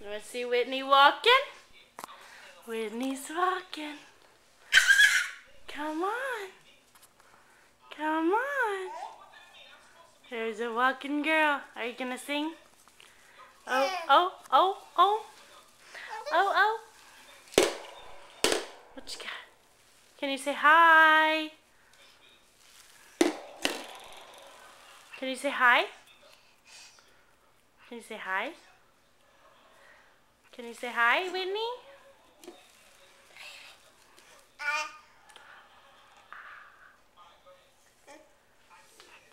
Let's see Whitney walking. Whitney's walking. Come on. Come on. There's a walking girl. Are you gonna sing? Oh, oh, oh, oh. Oh, oh. What you got? Can you say hi? Can you say hi? Can you say hi? Can you say hi, Whitney?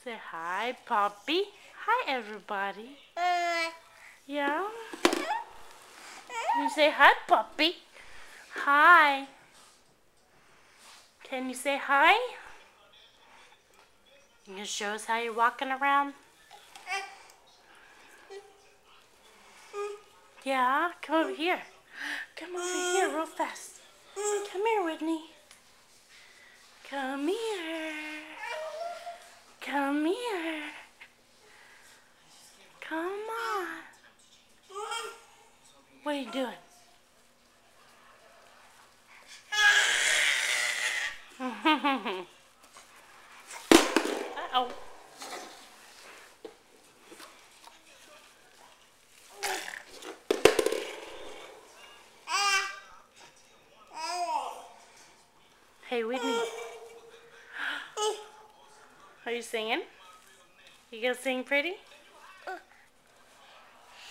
Say hi, Poppy. Hi, everybody. Yeah? Can you say hi, Poppy? Hi. Can you say hi? You gonna show us how you're walking around? Yeah? Come over here. Come over here real fast. Come here, Whitney. Come here. Come here. Come on. What are you doing? Uh-oh. Hey, Whitney. Are you singing? You gonna sing pretty?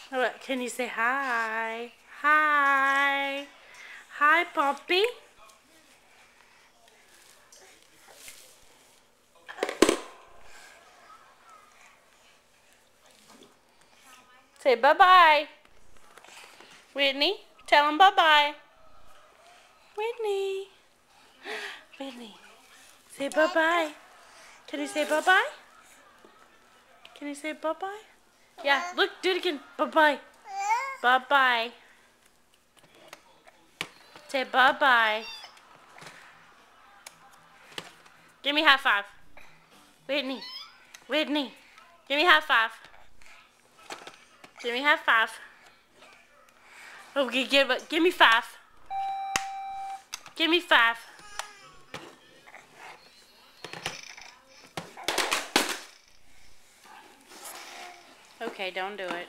What? Can you say hi? Hi. Hi, Poppy. Say bye-bye. Whitney, tell him bye-bye. Whitney. Whitney, say bye-bye. Can you say bye-bye? Can you say bye-bye? Yeah, look, do it again. Bye-bye. Bye-bye. Say bye-bye. Give me high five. Whitney. Whitney. Give me high five. Give me high five. Okay, give me five. Give me five. Okay, don't do it.